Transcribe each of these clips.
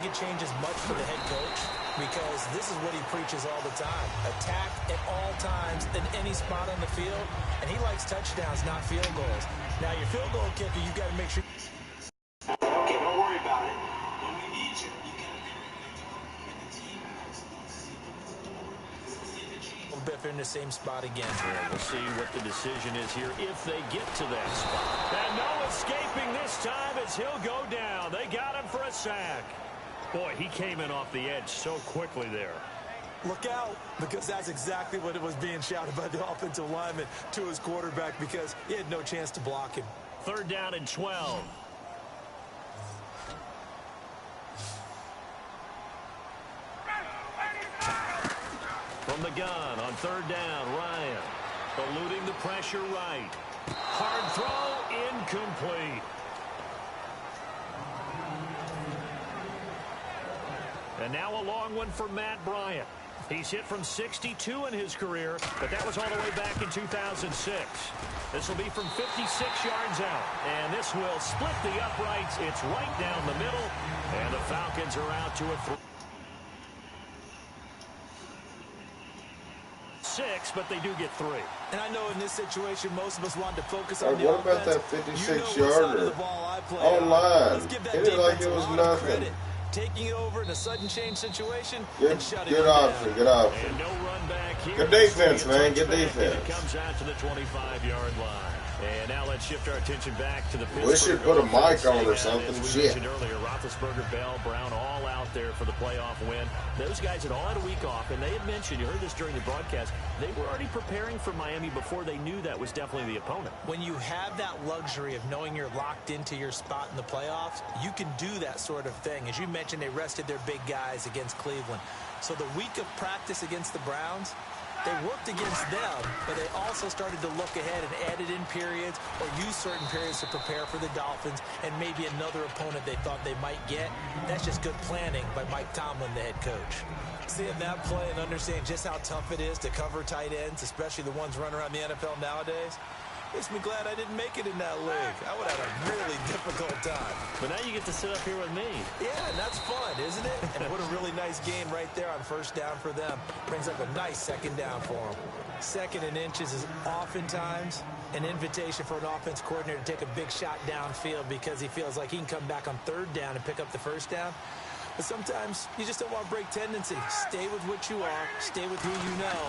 it changes much for the head coach because this is what he preaches all the time. Attack at all times in any spot on the field, and he likes touchdowns, not field goals. Now, your field goal kicker, you got to make sure. Okay, don't worry about it. When we need you, you got to be If they're in the same spot again. Yeah, we'll see what the decision is here if they get to that spot. And no escaping this time as he'll go down. They got him for a sack. Boy, he came in off the edge so quickly there. Look out, because that's exactly what it was being shouted by the offensive lineman to his quarterback because he had no chance to block him. 3rd down and 12. From the gun on 3rd down, Ryan. Eluding the pressure right. Hard throw, incomplete. And now a long one for Matt Bryant. He's hit from 62 in his career, but that was all the way back in 2006. This will be from 56 yards out, and this will split the uprights. It's right down the middle, and the Falcons are out to a 6, but they do get 3. And I know in this situation, most of us want to focus on the what offense. about that 56-yarder? Online. It is like it was nothing. Taking it over in a sudden change situation and shutting it down. Good option. And no run back here. Good defense, man. Good defense. It comes out to the 25-yard line. And now let's shift our attention back to the Pittsburgh. We should put a mic on or something. As we mentioned earlier, Roethlisberger, Bell, Brown all out there for the playoff win. Those guys had all had a week off, and they had mentioned, you heard this during the broadcast, they were already preparing for Miami before they knew that was definitely the opponent. When you have that luxury of knowing you're locked into your spot in the playoffs, you can do that sort of thing. As you mentioned, they rested their big guys against Cleveland. So the week of practice against the Browns, they worked against them, but they also started to look ahead and added in periods or used certain periods to prepare for the Dolphins and maybe another opponent they thought they might get. That's just good planning by Mike Tomlin, the head coach. Seeing that play and understanding just how tough it is to cover tight ends, especially the ones running around the NFL nowadays, makes me glad I didn't make it in that league. I would have had a really difficult time. But now you get to sit up here with me. Yeah, and that's fun, isn't it? And what a really nice game right there on 1st down for them. Brings up a nice 2nd down for them. 2nd and inches is oftentimes an invitation for an offense coordinator to take a big shot downfield because he feels like he can come back on 3rd down and pick up the 1st down. But sometimes you just don't want to break tendency. Stay with what you are, stay with who you know,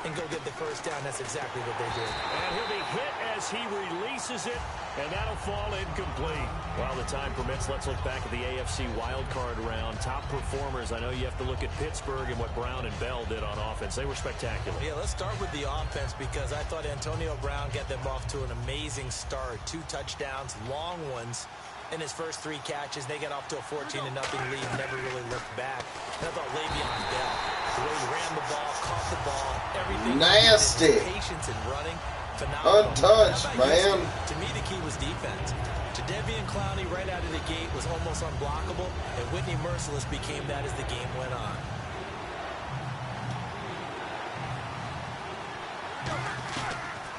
and go get the 1st down. That's exactly what they did. And he'll be hit as he releases it, and that'll fall incomplete. While the time permits, let's look back at the AFC wildcard round. Top performers, I know you have to look at Pittsburgh and what Brown and Bell did on offense. They were spectacular. Yeah, let's start with the offense because I thought Antonio Brown got them off to an amazing start. 2 touchdowns, long ones. In his first 3 catches, they got off to a 14-0 lead, never really looked back. And I thought Le'Veon Bell, the way he ran the ball, caught the ball, everything. Nasty. Patience in running, phenomenal. Untouched, man. To me, the key was defense. Jadeveon Clowney right out of the gate was almost unblockable, and Whitney Merciless became that as the game went on.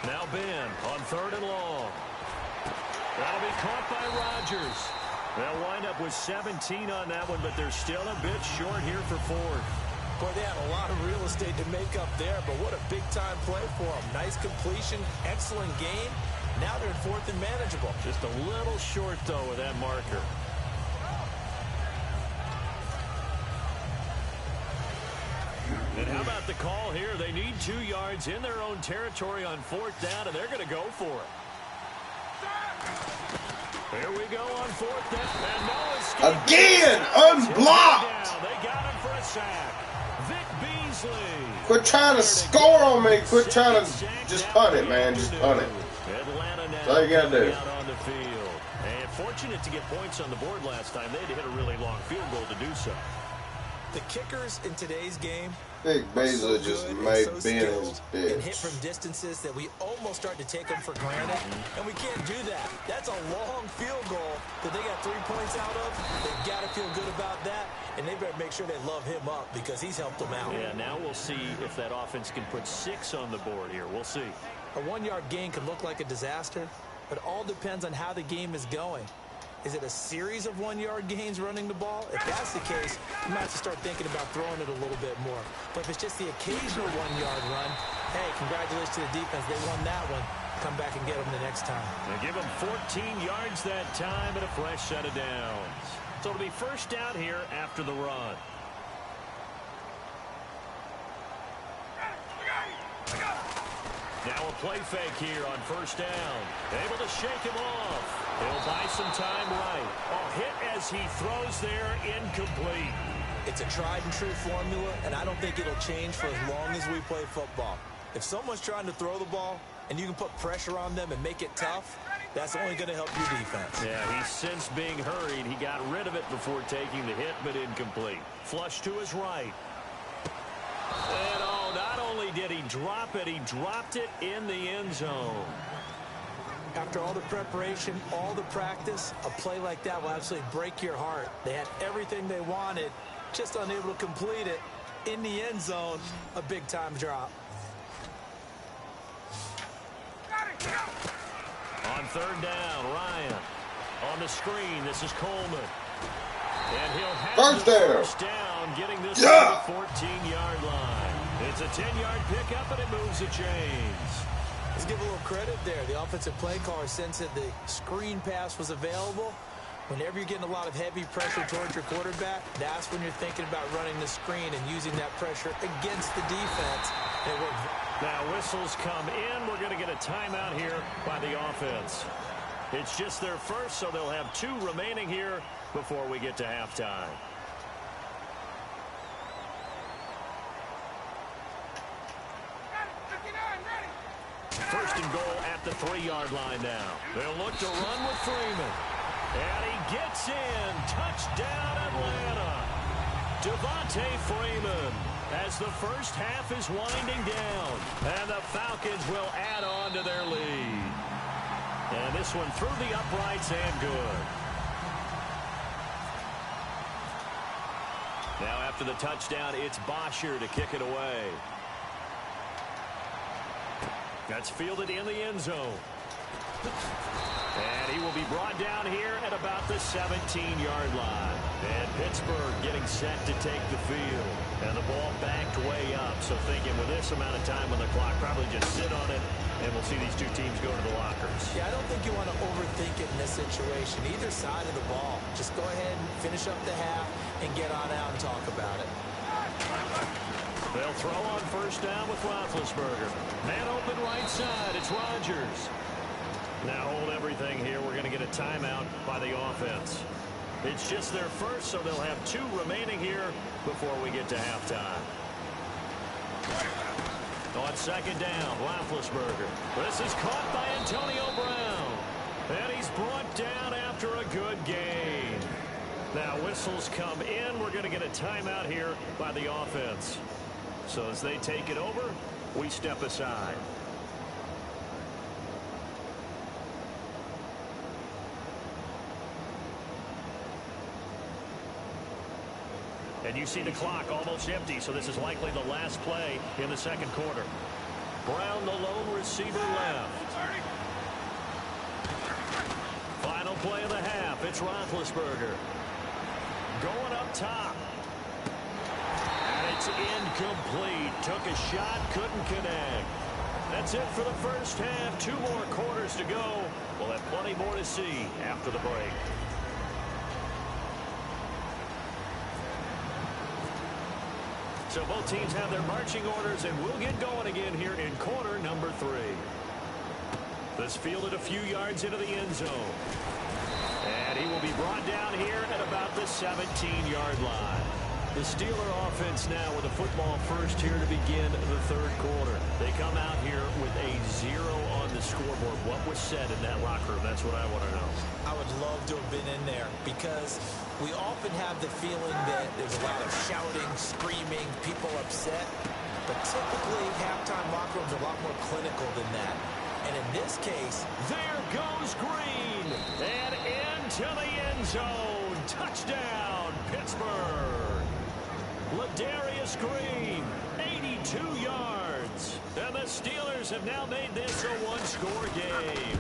Now Ben on 3rd and long. That'll be caught by Rodgers. They'll wind up with 17 on that one, but they're still a bit short here for Ford. Boy, they had a lot of real estate to make up there, but what a big-time play for them. Nice completion, excellent game. Now they're in 4th and manageable. Just a little short, though, with that marker. And how about the call here? They need 2 yards in their own territory on 4th down, and they're going to go for it. Here we go on 4th down. And no escape. Again, unblocked. They got him for a sack. Vic Beasley. Quit trying to score on me. Quit trying to just punt it, man. Just punt it. Atlanta now. That's all you got to do. Out on the field. And fortunate to get points on the board last time. They had to hit a really long field goal to do so. The kickers in today's game, Big Beasley just made Ben his bitch. And hit from distances that we almost start to take them for granted, and we can't do that. That's a long field goal that they got 3 points out of. They've got to feel good about that, and they better make sure they love him up because he's helped them out. Yeah, now we'll see if that offense can put 6 on the board here. We'll see. A 1-yard gain can look like a disaster, but all depends on how the game is going. Is it a series of 1-yard gains running the ball? If that's the case, you might have to start thinking about throwing it a little bit more. But if it's just the occasional 1-yard run, hey, congratulations to the defense. They won that one. Come back and get them the next time. They give them 14 yards that time and a fresh set of downs. So it'll be first down here after the run. Now a play fake here on first down. Able to shake him off. He'll buy some time right. A hit as he throws there, incomplete. It's a tried and true formula, and I don't think it'll change for as long as we play football. If someone's trying to throw the ball and you can put pressure on them and make it tough, that's only going to help your defense. Yeah, he's since being hurried. He got rid of it before taking the hit, but incomplete. Flush to his right. And oh, not only did he drop it, he dropped it in the end zone. After all the preparation, all the practice, a play like that will absolutely break your heart. They had everything they wanted, just unable to complete it. In the end zone, a big-time drop. On third down, Ryan. On the screen, this is Coleman. And he'll have first down, getting this to the 14-yard line. It's a 10-yard pickup, and it moves the chains. Let's give a little credit there. The offensive play caller sensed that the screen pass was available. Whenever you're getting a lot of heavy pressure towards your quarterback, that's when you're thinking about running the screen and using that pressure against the defense. Now whistles come in. We're going to get a timeout here by the offense. It's just their first, so they'll have 2 remaining here before we get to halftime. First and goal at the 3-yard line now. They'll look to run with Freeman. And he gets in. Touchdown, Atlanta. Devontae Freeman as the first half is winding down. And the Falcons will add on to their lead. And this one through the uprights and good. Now after the touchdown, it's Bosher to kick it away. That's fielded in the end zone. And he will be brought down here at about the 17-yard line. And Pittsburgh getting set to take the field. And the ball backed way up. So thinking with this amount of time on the clock, probably just sit on it, and we'll see these 2 teams go to the lockers. Yeah, I don't think you want to overthink it in this situation. Either side of the ball. Just go ahead and finish up the half and get on out and talk about it. They'll throw on first down with Roethlisberger. Man open right side. It's Rodgers. Now hold everything here. We're going to get a timeout by the offense. It's just their first, so they'll have 2 remaining here before we get to halftime. On second down, Roethlisberger. This is caught by Antonio Brown. And he's brought down after a good gain. Now whistles come in. We're going to get a timeout here by the offense. So as they take it over, we step aside. And you see the clock almost empty, so this is likely the last play in the second quarter. Brown, the lone receiver, left. Final play of the half. It's Roethlisberger. Going up top. And it's incomplete. Took a shot, couldn't connect. That's it for the first half. 2 more quarters to go. We'll have plenty more to see after the break. So both teams have their marching orders, and we'll get going again here in quarter number 3. This fielded a few yards into the end zone. And he will be brought down here at about the 17-yard line. The Steeler offense now with a football first here to begin the third quarter. They come out here with a 0 on the scoreboard. What was said in that locker room? That's what I want to know. I would love to have been in there because we often have the feeling that there's a lot of shouting, screaming, people upset. But typically, halftime locker rooms are a lot more clinical than that. And in this case, there goes Green. And into the end zone. Touchdown, Pittsburgh. Ladarius Green, 82 yards. And the Steelers have now made this a 1-score game.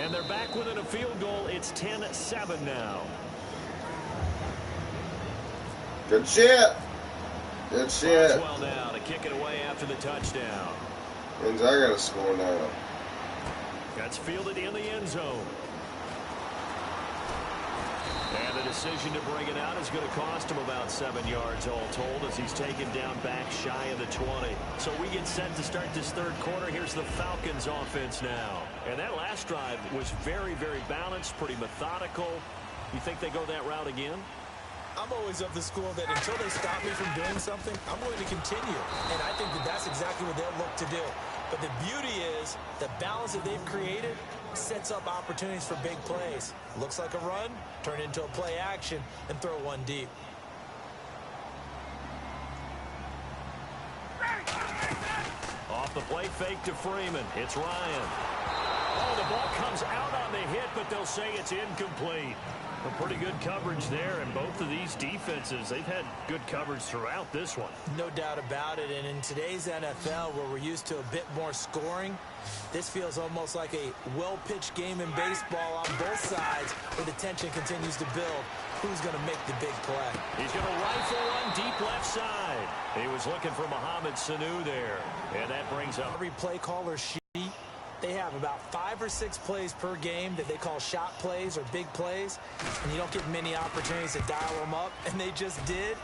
And they're back within a field goal. It's 10-7 now. Good shit. Good shit. Well now to kick it away after the touchdown. Means I got to score now. That's fielded in the end zone. And the decision to bring it out is going to cost him about 7 yards all told as he's taken down back shy of the 20. So we get set to start this third quarter. Here's the Falcons offense now. And that last drive was very, very balanced, pretty methodical. You think they go that route again? I'm always of the school that until they stop me from doing something, I'm going to continue. And I think that that's exactly what they'll look to do. But the beauty is the balance that they've created sets up opportunities for big plays. Looks like a run, turn it into a play action, and throw one deep. Off the play fake to Freeman. It's Ryan. Oh, the ball comes out on the hit, but they'll say it's incomplete. A pretty good coverage there, and both of these defenses, they've had good coverage throughout this one. No doubt about it, and in today's NFL, where we're used to a bit more scoring, this feels almost like a well-pitched game in baseball on both sides, where the tension continues to build. Who's going to make the big play? He's going to rifle one deep left side. He was looking for Mohamed Sanu there, and that brings up every play caller sheet. They have about 5 or 6 plays per game that they call shot plays or big plays, and you don't get many opportunities to dial them up, and they just did,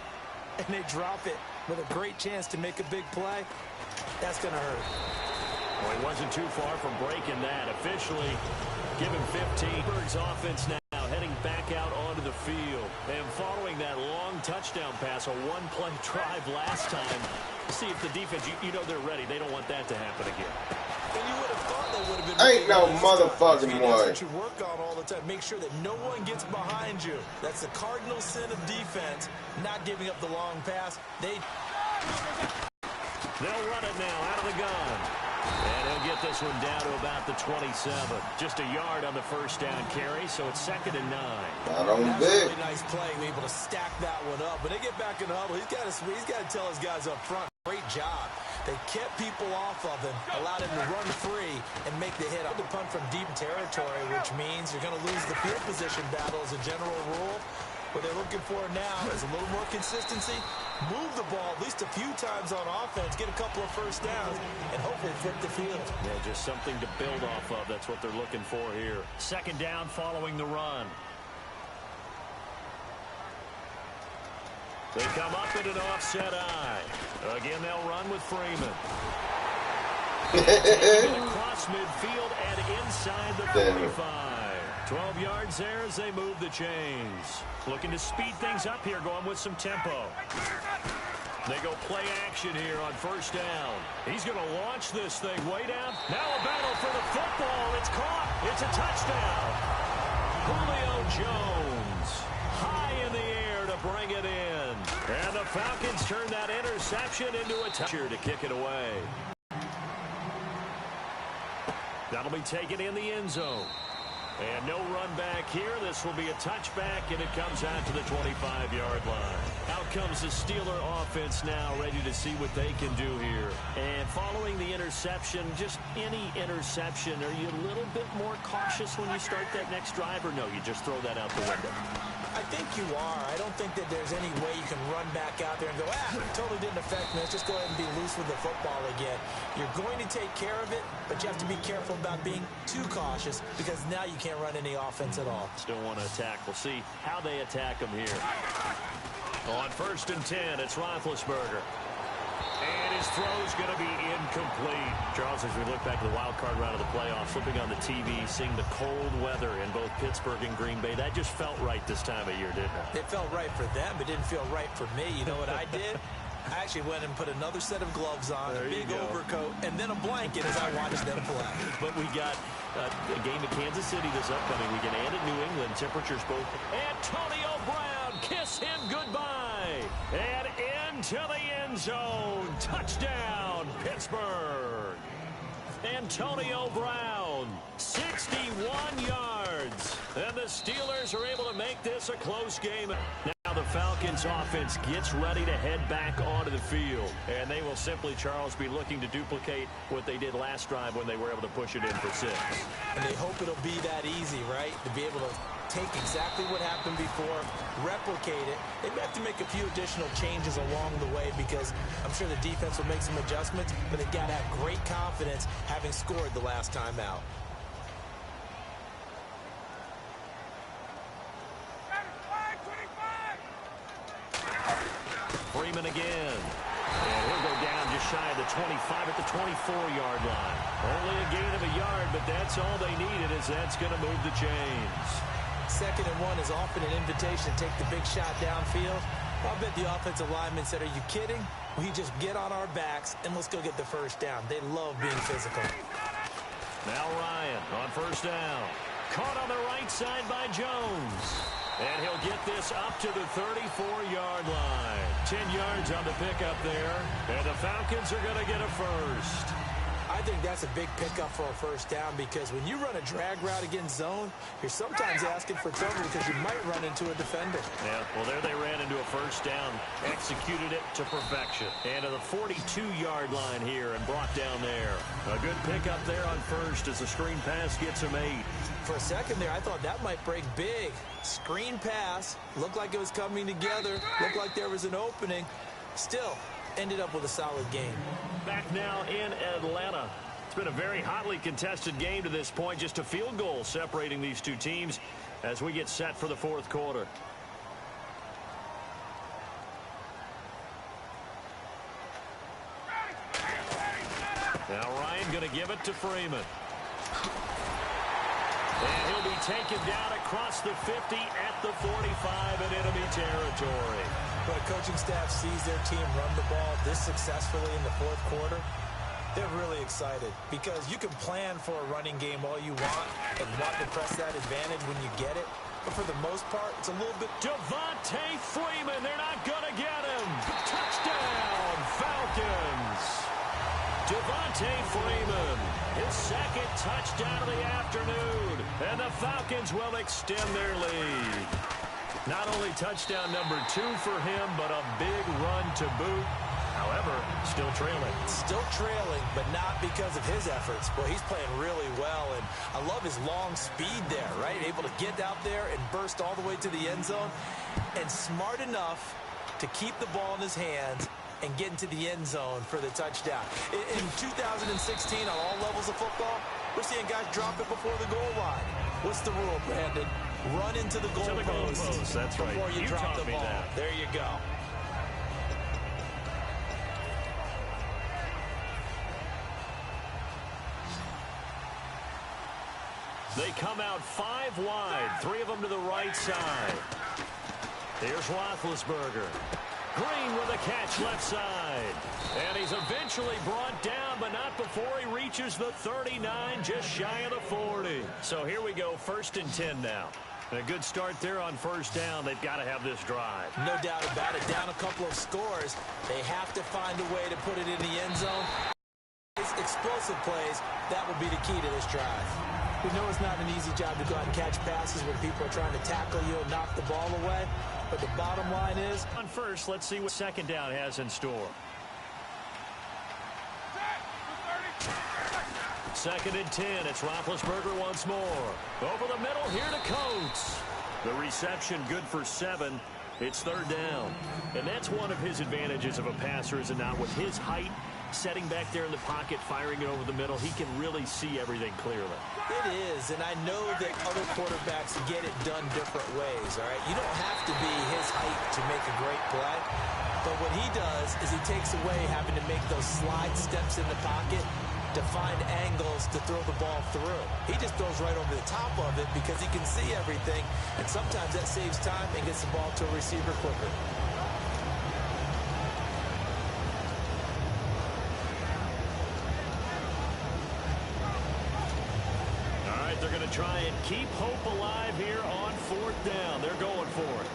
and they drop it with a great chance to make a big play. That's going to hurt. Well, he wasn't too far from breaking that. Officially given 15. Berg's offense now heading back out onto the field. And following that long touchdown pass, a one-play drive last time, see if the defense, you know they're ready. They don't want that to happen again. And you would have thought they would have been. Ain't no motherfucking way. That's what you work on all the time. Make sure that no one gets behind you. That's the cardinal sin of defense, not giving up the long pass. They'll run it now out of the gun. And he'll get this one down to about the 27. Just a yard on the first down carry, so it's 2nd and 9. Not on That's big. a really nice play, able to stack that one up. When they get back in the huddle, he's got to tell his guys up front, great job. They kept people off of him, allowed him to run free and make the hit. To punt from deep territory, which means you're going to lose the field position battle as a general rule. What they're looking for now is a little more consistency, move the ball at least a few times on offense, get a couple of first downs, and hopefully flip the field. Yeah, just something to build off of. That's what they're looking for here. 2nd down following the run. They come up in an offset eye. Again, they'll run with Freeman. Taking it across midfield and inside the 45. 12 yards there as they move the chains. Looking to speed things up here, going with some tempo. They go play action here on 1st down. He's going to launch this thing way down. Now a battle for the football. It's caught. It's a touchdown. Julio Jones high in the air to bring it in. And the Falcons turn that interception into a toucher to kick it away. That'll be taken in the end zone. And no run back here. This will be a touchback, and it comes out to the 25-yard line. Out comes the Steeler offense now, ready to see what they can do here. And following the interception, just any interception, are you a little bit more cautious when you start that next drive, or no, you just throw that out the window? I think you are. I don't think that there's any way you can run back out there and go, totally didn't affect me. Let's just go ahead and be loose with the football again. You're going to take care of it, but you have to be careful about being too cautious because now you can't run any offense at all. Still want to attack. We'll see how they attack them here. On 1st and 10, it's Roethlisberger. And his throw's going to be incomplete. Charles, as we look back at the wild card round of the playoffs, flipping on the TV, seeing the cold weather in both Pittsburgh and Green Bay, that just felt right this time of year, didn't it? It felt right for them. It didn't feel right for me. You know what I did? I actually went and put another set of gloves on, a big overcoat, and then a blanket as I watched them play. But we got a game at Kansas City this upcoming weekend and at New England. Temperatures both. Antonio Brown, kiss him goodbye. And into the end zone. Touchdown, Pittsburgh. Antonio Brown, 61 yards. And the Steelers are able to make this a close game. Now the Falcons offense gets ready to head back onto the field. And they will simply, Charles, be looking to duplicate what they did last drive when they were able to push it in for 6. And they hope it'll be that easy, right? To be able to take exactly what happened before, replicate it. They may have to make a few additional changes along the way because I'm sure the defense will make some adjustments, but they've got to have great confidence having scored the last time out. Freeman again. And he'll go down just shy of the 25 at the 24-yard line. Only a gain of a yard, but that's all they needed, as that's going to move the chains. 2nd and 1 is often an invitation to take the big shot downfield. I'll bet the offensive linemen said, are you kidding? We just get on our backs and let's go get the first down. They love being physical. Now Ryan on 1st down. Caught on the right side by Jones. And he'll get this up to the 34-yard line. 10 yards on the pickup there. And the Falcons are going to get a first. I think that's a big pickup for a first down because when you run a drag route against zone, you're sometimes asking for trouble because you might run into a defender. Yeah, well, there they ran into a first down, executed it to perfection. And to the 42-yard line here and brought down there. A good pickup there on first as the screen pass gets him 8. For a second there, I thought that might break big. Screen pass, looked like it was coming together, looked like there was an opening. Still, ended up with a solid game. Back now in Atlanta. It's been a very hotly contested game to this point. Just a field goal separating these two teams as we get set for the 4th quarter. Now Ryan going to give it to Freeman. And he'll be taken down across the 50 at the 45 in enemy territory. When a coaching staff sees their team run the ball this successfully in the 4th quarter, they're really excited because you can plan for a running game all you want and want to press that advantage when you get it. But for the most part, it's a little bit... Devontae Freeman, they're not going to get him. Touchdown, Falcons. Devontae Freeman, his 2nd touchdown of the afternoon. And the Falcons will extend their lead. Not only touchdown number 2 for him, but a big run to boot. However, still trailing. Still trailing, but not because of his efforts. Boy, he's playing really well, and I love his long speed there, right? Able to get out there and burst all the way to the end zone, and smart enough to keep the ball in his hands and get into the end zone for the touchdown. In 2016, on all levels of football, we're seeing guys drop it before the goal line. What's the rule, Brandon? Run into the goalpost. That's right. Before you drop the ball. That. There you go. They come out 5 wide, 3 of them to the right side. Here's Roethlisberger. Green with a catch left side. And he's eventually brought down, but not before he reaches the 39, just shy of the 40. So here we go, 1st and 10 now. And a good start there on 1st down. They've got to have this drive. No doubt about it. Down a couple of scores. They have to find a way to put it in the end zone. Explosive plays, that will be the key to this drive. We know it's not an easy job to go out and catch passes when people are trying to tackle you and knock the ball away. But the bottom line is... On first, let's see what 2nd down has in store. 2nd and 10. It's Roethlisberger once more. Over the middle here to Coates. The reception good for 7. It's 3rd down. And that's one of his advantages of a passer, is it not? With his height, setting back there in the pocket, firing it over the middle, he can really see everything clearly. It is, and I know that other quarterbacks get it done different ways, all right? You don't have to be his height to make a great play, but what he does is he takes away having to make those slide steps in the pocket to find angles to throw the ball through. He just throws right over the top of it because he can see everything, and sometimes that saves time and gets the ball to a receiver quicker. They're going to try and keep hope alive here on 4th down. They're going for it.